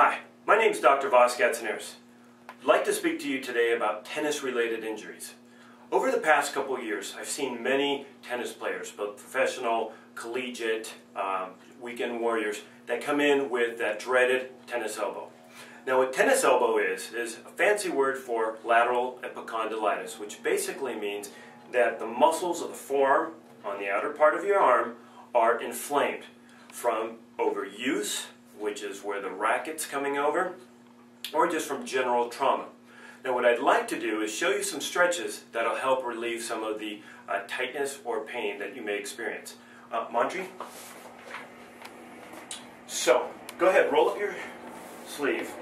Hi, my name is Dr. Voskatsaners. I'd like to speak to you today about tennis-related injuries. Over the past couple of years, I've seen many tennis players, both professional, collegiate, weekend warriors, that come in with that dreaded tennis elbow. Now what tennis elbow is a fancy word for lateral epicondylitis, which basically means that the muscles of the forearm on the outer part of your arm are inflamed from overuse, which is where the racket's coming over, or just from general trauma. Now what I'd like to do is show you some stretches that'll help relieve some of the tightness or pain that you may experience. Monty? So, go ahead, roll up your sleeve.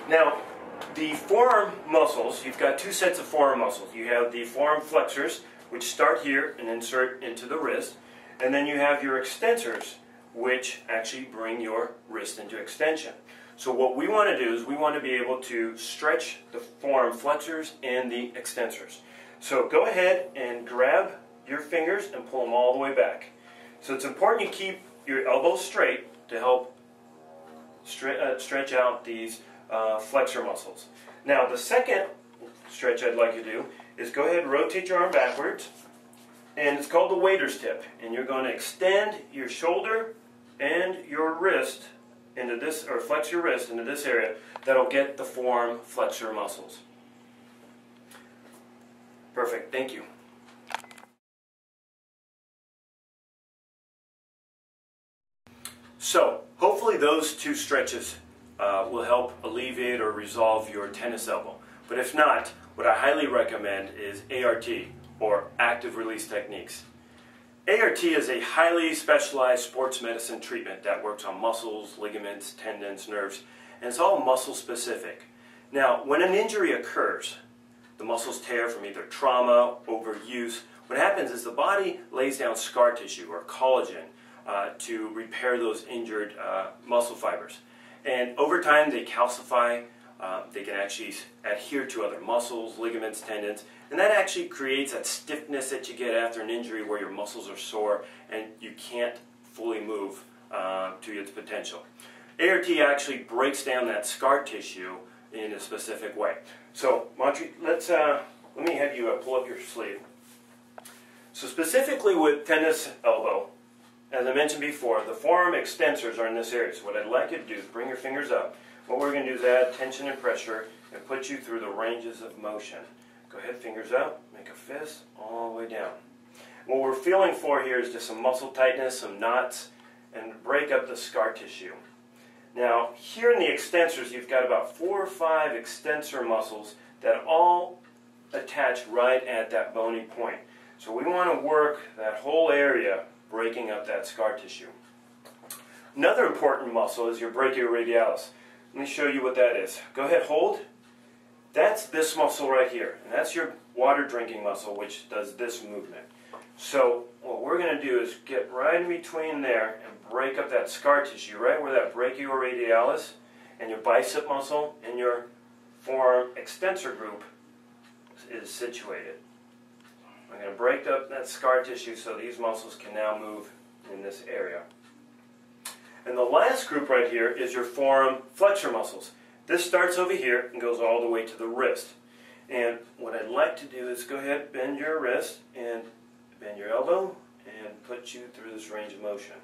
Now, the forearm muscles, you've got two sets of forearm muscles. You have the forearm flexors, which start here and insert into the wrist, and then you have your extensors, which actually bring your wrist into extension. So what we want to do is we want to be able to stretch the forearm flexors and the extensors. So go ahead and grab your fingers and pull them all the way back. So it's important you keep your elbows straight to help stretch out these flexor muscles. Now the second stretch I'd like you to do is go ahead and rotate your arm backwards, and it's called the waiter's tip, and you're going to extend your shoulder and your wrist into this, or flex your wrist into this area. That'll get the forearm flexor muscles. Perfect, thank you. So, hopefully those two stretches will help alleviate or resolve your tennis elbow. But if not, what I highly recommend is ART, or active release techniques. ART is a highly specialized sports medicine treatment that works on muscles, ligaments, tendons, nerves, and it's all muscle specific. Now, when an injury occurs, the muscles tear from either trauma, overuse, what happens is the body lays down scar tissue, or collagen, to repair those injured muscle fibers. And over time they calcify, they can actually adhere to other muscles, ligaments, tendons, and that actually creates that stiffness that you get after an injury where your muscles are sore and you can't fully move to its potential. ART actually breaks down that scar tissue in a specific way. So, Monty, let me have you pull up your sleeve. So specifically with tennis elbow, as I mentioned before, the forearm extensors are in this area. So what I'd like you to do is bring your fingers up. What we're going to do is add tension and pressure and put you through the ranges of motion. Go ahead, fingers up, make a fist all the way down. What we're feeling for here is just some muscle tightness, some knots, and break up the scar tissue. Now, here in the extensors, you've got about 4 or 5 extensor muscles that all attach right at that bony point. So we want to work that whole area, breaking up that scar tissue. Another important muscle is your brachioradialis. Let me show you what that is. Go ahead, hold. That's this muscle right here, and that's your water drinking muscle, which does this movement. So what we're going to do is get right in between there and break up that scar tissue, right where that brachioradialis and your bicep muscle and your forearm extensor group is situated. I'm going to break up that scar tissue so these muscles can now move in this area. And the last group right here is your forearm flexor muscles. This starts over here and goes all the way to the wrist. And what I'd like to do is go ahead, bend your wrist and bend your elbow and put you through this range of motion.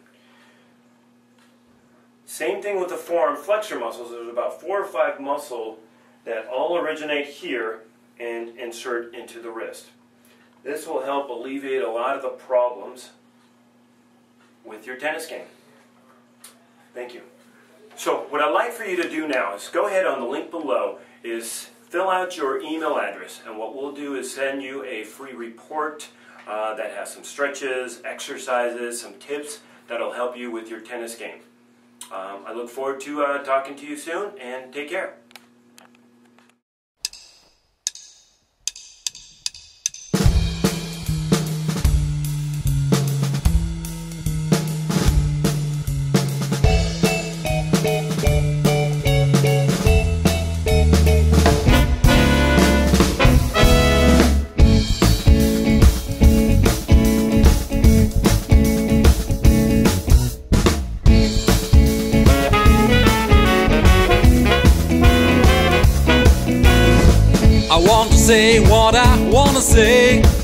Same thing with the forearm flexor muscles. There's about 4 or 5 muscles that all originate here and insert into the wrist. This will help alleviate a lot of the problems with your tennis game. Thank you. So what I'd like for you to do now is go ahead on the link below, is fill out your email address, and what we'll do is send you a free report that has some stretches, exercises, some tips that'll help you with your tennis game. I look forward to talking to you soon, and take care. I want to say what I want to say.